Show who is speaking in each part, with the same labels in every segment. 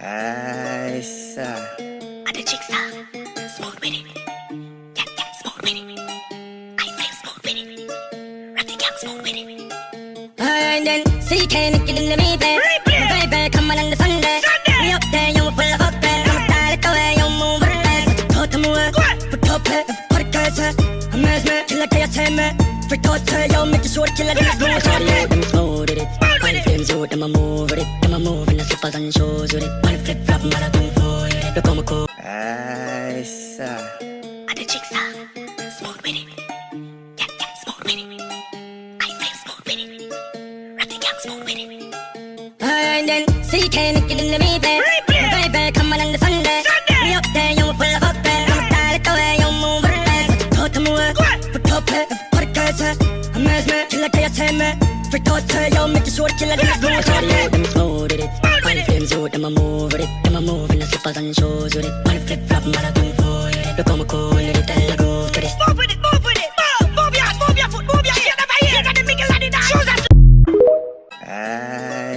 Speaker 1: Jista.
Speaker 2: Ada Jista, smooth with it. Yeah, yeah, smooth with it. I feel smooth with it. Ratty gang smooth with it.
Speaker 3: Alright then, so you can't get in the meeting. Baby, come on the Sunday. We up there, you full of up there. I'm tired of way, you move with this. Go to move, put up it, put it guys. I'm as me, kill like I say me. For thoughts, yo, make you sure kill like this. Don't sorry, them smooth with it. Five flames out, them a move with it. Them a move in the slippers and shoes with it. One flip flop, marathon full with it. Look how me cool.
Speaker 1: Jista.
Speaker 2: Ada Jista, smooth with it. Yeah, yeah, smooth with it. I feel smooth with it. Ratty gang smooth with it.
Speaker 3: Alright then, so you can't get in the meeting. Baby, come on the Sunday. We up there, you full of up there. I'm tired of way, you move with this. Go to move, put up it, put it guys. I'm as me, kill like I say me. For thoughts, yo, make you sure kill like this. Don't sorry, them smooth with it. Five flames out, them a move with it. Them a move in the slippers and shoes with it. One flip flop, marathon full with it. Look how me cool with it, tell her go to this.
Speaker 2: Move with it, move with it. Move your foot, move your ear. Never hear that the mickle and the dance. Shoes are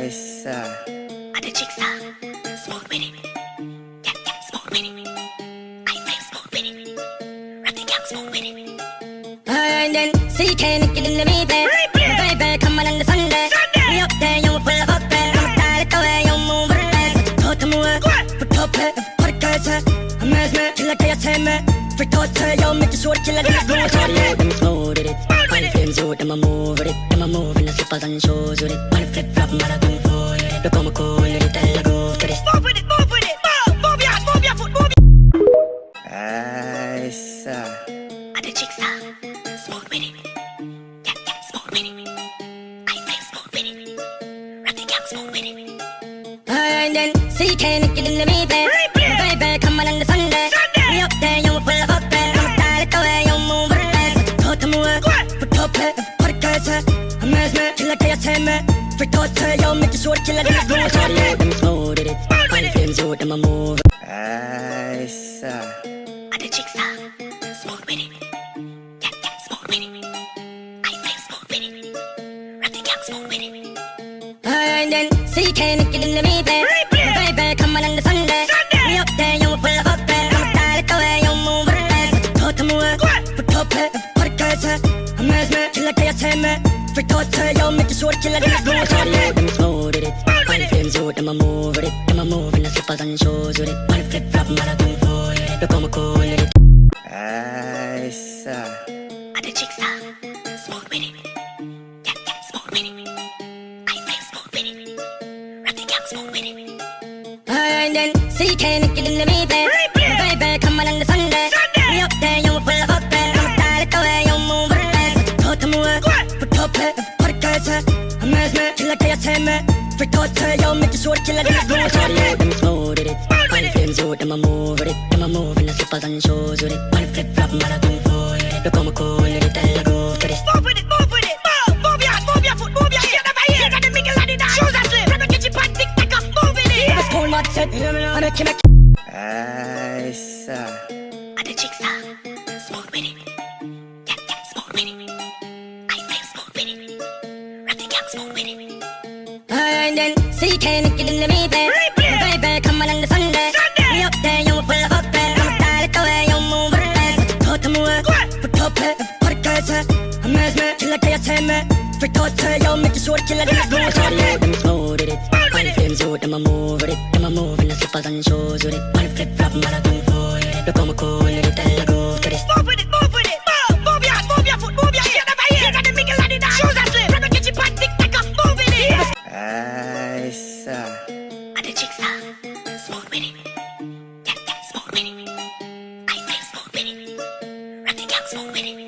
Speaker 1: Jista.
Speaker 2: Ada Jista, smooth with it. Yeah, yeah, smooth with it. I feel smooth with it. Ratty gang smooth with it.
Speaker 3: Alright then, so you can't get in the meeting. Baby, come on the Sunday. We up there, you full of up there. I'm tired of way, you move with this. Go to move, put up it, put it guys. I'm as me, kill like I say me. For thoughts, yo, make you sure kill like this. Don't sorry, them smooth with it. Five flames out, them a move with it. Them a move in the slippers and shoes with it. One flip flop, marathon full with it. Look how me cool with it, tell her go to this.
Speaker 2: Move with it, move with it. Move your foot, move
Speaker 1: Jista.
Speaker 2: Ada Jista, smooth with it. Yeah, yeah, smooth with it. I feel smooth with it. Ratty gang smooth with it.
Speaker 3: Alright then, so you can't get in the meeting. Baby, come on the Sunday. We up there, you full of up there. I'm tired of way, you move with this. Go to move, put up it, put it guys. I'm as me, kill like I say me. For thoughts, yo, make you sure kill like this. Don't sorry, them smooth with it. Five flames out, them a move.
Speaker 1: Jista.
Speaker 2: Ada Jista, smooth with it. Yeah, yeah, smooth with it. I feel smooth with it. Ratty gang smooth with it.
Speaker 3: Alright then, so you can't get in the meeting. Baby, come on the Sunday. We up there, you full of up there. I'm tired of way, you move with this. Go to move, put up it, put it guys. I'm as me, kill like I say me. For thoughts, yo, make you sure kill like this. Don't sorry, them smooth with it. Five flames out, them a move with it. Them a move in the slippers and shoes with it. One flip flop, marathon full with it. Look how me cool with it.
Speaker 1: Jista.
Speaker 2: Ada Jista, smooth with it. Yeah, yeah, smooth with it. I feel smooth with it. Ratty gang smooth with it.
Speaker 3: Alright then, so you can't get in the meeting. Baby, come on the Sunday. We up there, you full of up there. I'm tired of way, you move with this. Go to move, put up it, put it guys. I'm as me, kill like I say me. For thoughts, yo, make you sure kill like this. Don't sorry, them smooth with it. Five flames out, them a move with it. Them a move in the slippers and shoes with it. One flip flop, marathon full with it. Look how me cool with it, tell her go to this.
Speaker 2: Move with it, move with it. Move your foot, move your ear. Never hear that the mickle and the dance. Shoes are slim. Grab a kitchen pan, tick tack, move with it.
Speaker 3: The school mad set, I make him a
Speaker 1: Jista.
Speaker 2: Ada Jista, smooth with it. Yeah, yeah, smooth with it. I feel smooth with it. Ratty gang smooth with it.
Speaker 3: Alright then, so you can't get in the meeting. Baby, come on the Sunday. We up there, you full of up there. I'm tired of way, you move with this. Go to move, put up it, put it guys. I'm as me, kill like I say me. For thoughts, yo, make you sure kill like this. Don't sorry, them smooth with it. Five flames out, them a move with it. Them a move in the slippers and shoes with it. One flip flop, marathon full with it. Look how me cool with it, tell her go to this.
Speaker 2: Move with it, move with it. Move your foot, move your ear. Never hear that the mickle and the dance. Shoes are slim. Grab a kitchen pan, tick tack, move with it.
Speaker 1: Jista.
Speaker 2: Ada Jista, smooth with it. Yeah, yeah, smooth with it. I feel smooth with it. Ratty gang smooth with it.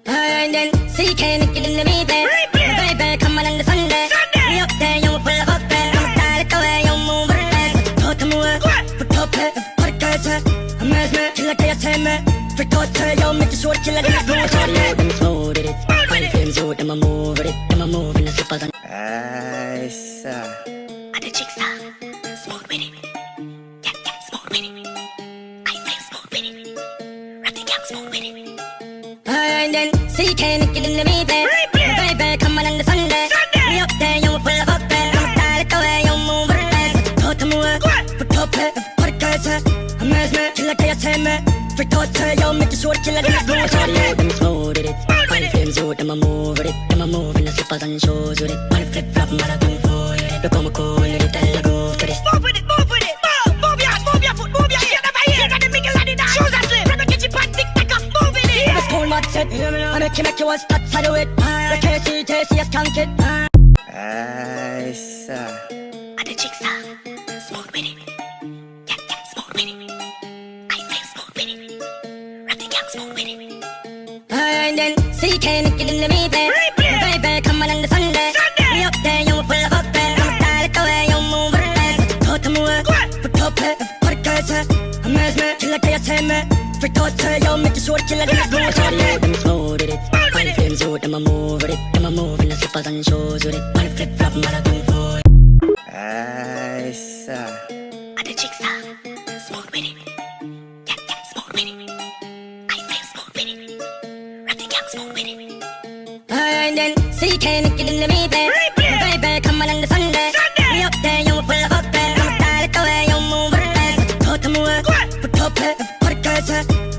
Speaker 3: Alright then, so you can't get in the meeting. Baby, come on the Sunday. We up there, you full of up there. I'm tired of way, you move with this. Go to move, put up it, put it guys. I'm as me, kill like I say me. For thoughts, yo, make you sure kill like this. Don't sorry, them smooth with it. Five flames out, them a move with it. Them a move in the slippers and
Speaker 1: Jista.
Speaker 2: Ada Jista, smooth with it. Yeah, yeah, smooth with it. I feel smooth with it. Ratty gang smooth with it.
Speaker 3: Alright then, so you can't get in the meeting. Baby, come on the Sunday. We up there, you full of up there. I'm tired of way, you move with this. Go to move, top it, podcast Amazement, kill like I say me Free toast, yo, make it short, kill like it's blue Shorty, them smooth with it Find flames, you, them a move with it Them a move in the slippers and shoes with it Money flip flop, man, I don't fall with it Look how me cool with it, tell a groove to this
Speaker 2: Move with it, move your foot, move your ear, never hear Got the mickle and the shoes are slip From the kitchen pan, tick tack up, move with it
Speaker 3: The school mud set, I make you a stats, I do it The KC, skunk it
Speaker 1: Ice.
Speaker 2: At the Jista, smooth with it Yeah, smooth with it I feel smooth with it Ratty gang smooth with it
Speaker 3: And then, CK, naked in the meeting Baby, come on the Sunday We up there, you full of up there Come style it away, you move with it Go to move it, put up it, podcast Amazement, kill like I say me Free toast, yo, make it short, kill like it's blue Shorty, them smooth with it Find flames, you, them a move with it Them a move in the slippers and shoes with it Money flip flop, man, I don't fall
Speaker 1: Ice.
Speaker 2: At the Jista, smooth with it Yeah, smooth with it I feel smooth with it Ratty gang smooth with it
Speaker 3: And then, CK, naked in the meeting Baby, come on the Sunday We up there, you full of up there Come style it away, you move with it Go to move it, put up it, podcast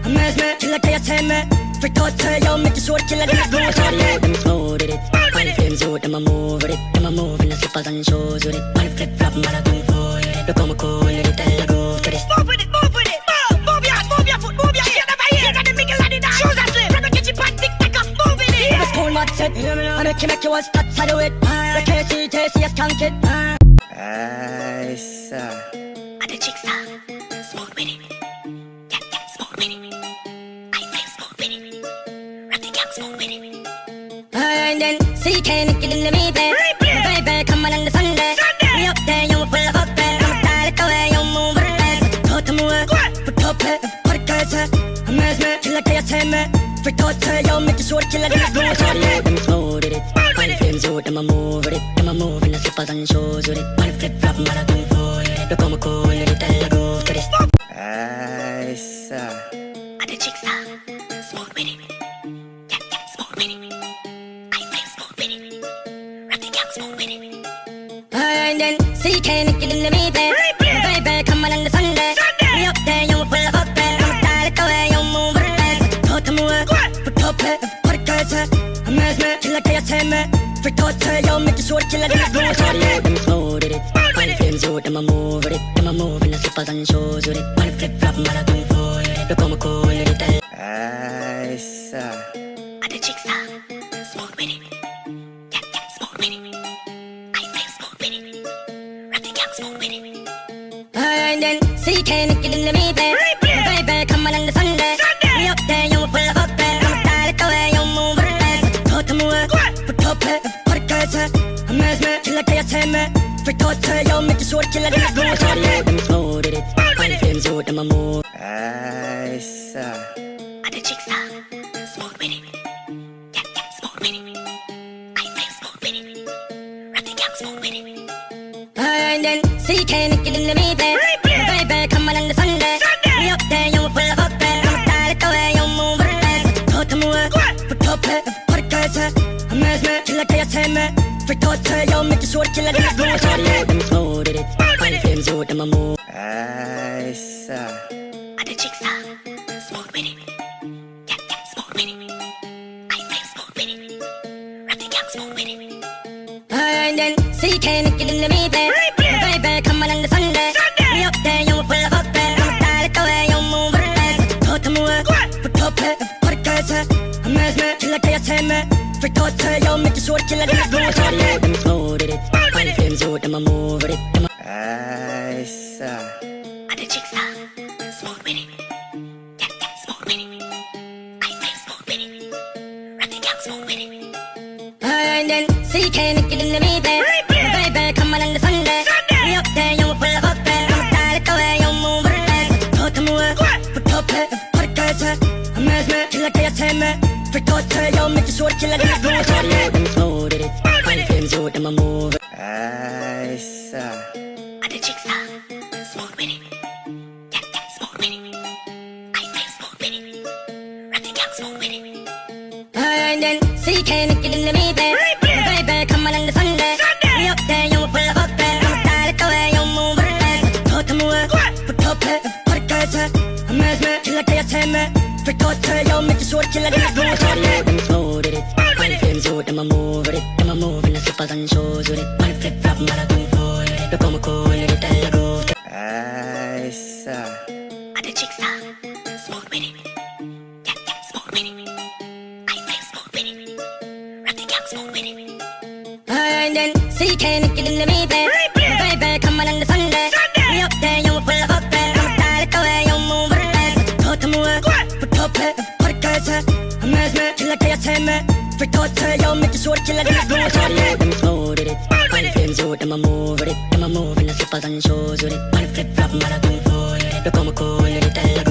Speaker 3: Amazement, kill like I say me Free toast, yo, make it short, kill like it's blue Shorty, them smooth with it Find flames, you, them a move with it Them a move in the slippers and shoes with it Money flip flop, man, I don't fall with it Look how me cool with it, tell a groove to this
Speaker 2: Move with it, move your foot, move your ear, never hear Got the mickle and the shoes are slip From the kitchen pan, tick tack up, move with it
Speaker 3: The school mud set, I make you a stats, I do it The KC, skunk it
Speaker 1: Ice.
Speaker 2: At the Jista, smooth with it Yeah, smooth with it I feel smooth with it Ratty gang smooth with it
Speaker 3: And then, CK, naked in the meeting Baby, come on the Sunday We up there, you full of up there Come style it away, you move with it Go to move it, put up it, podcast Amazement, kill like I say me Free toast, yo, make it short, kill like it's blue Shorty, them smooth with it Find flames, you, them a move with it Them a move in the slippers and shoes with it Money flip flop, man, I don't fall with it Look how me cool with it, tell a groove to this
Speaker 1: Ice.
Speaker 2: At the Jista, smooth with it Yeah, smooth with it I feel smooth with it Ratty gang smooth with it
Speaker 3: And then, CK, naked in the meeting Baby, come on the Sunday We up there, you full of up there Come style it away, you move with it Go to move it, put up it, podcast Amazement, kill like I say me Free toast, yo, make it short, kill like it's blue Shorty, them smooth with it Find flames, you, them a move with it Them a move in the slippers and shoes with it Money flip flop, man, I don't fall with it Look how me cool with it, tell
Speaker 1: Ice.
Speaker 2: At the Jista, smooth with it Yeah, smooth with it I feel smooth with it Ratty gang smooth with it
Speaker 3: And then, CK, naked in the meeting Baby, come on the Sunday We up there, you full of up there Come style it away, you move with it Go to move it, put up it, podcast Amazement, kill like I say me Free toast, yo, make it short, kill like it's blue Shorty, them smooth with it Find flames, you, them a move
Speaker 1: Ice.
Speaker 2: At the Jista, smooth with it Yeah, smooth with it I feel smooth with it Ratty gang smooth with it
Speaker 3: And then, CK, naked in the meeting Baby, come on the Sunday We up there, you full of up there Come style it away, you move with it Go to move it, put up it, podcast Amazement, kill like I say me Free toast, yo, make it short, kill like it's blue Shorty, them smooth with it Find flames, you, them a move
Speaker 1: Ice.
Speaker 2: At the Jista, smooth with it Yeah, smooth with it I feel smooth with it Ratty gang smooth with it
Speaker 3: And then, CK, naked in the meeting Baby, come on the Sunday We up there, you full of up there Come style it away, you move with it Go to move it, put up it, podcast Amazement, kill like I say me Free toast, yo, make it short, kill like it's blue Shorty, them smooth with it Find flames, you, them a move with it
Speaker 1: Ice.
Speaker 2: At the Jista, smooth with it Yeah, smooth with it I feel smooth with it Ratty gang smooth with it
Speaker 3: And then, CK, naked in the meeting Baby, come on the Sunday We up there, you full of up there Come style it away, you move with it Go to move it, put up it, podcast Amazement, kill like I say me Free toast, yo, make it short, kill like it's blue Shorty, them smooth with it Find flames, you, them a move
Speaker 1: Ice.
Speaker 2: At the Jista, smooth with it Yeah, smooth with it I feel smooth with it Ratty gang smooth with it
Speaker 3: And then, CK, naked in the meeting Baby, come on the Sunday We up there, you full of up there Come style it away, you move with it Go to move more. Put up it, put it guys. Amazement, kill like I say me. For toast, yo, make it short, kill like a smooth. Sorry, them smooth with it. One flames out, them a move with it. Them a move in the slippers and shoes with it. One flip flop, marathon full with it. Look how me cool with it, tell a go.
Speaker 1: Aisa.
Speaker 2: At the Jista, smooth with it. Yeah, yeah, smooth with it. I flame smooth with it. Rock the gang smooth with it.
Speaker 3: And then, see, can it get in the meeting? Baby, come on the Sunday. We up there, you full of up there. Come style it the way you move with it. Go to move, put up it, put it guys. Amazement, kill like I say me. For toast, yo, make it short, kill like a smooth. Sorry, them smooth with it. One flames out, them a move with it. Them a move in the slippers and shoes with it. One flip flop, marathon full with it. Look how me cool with it, tell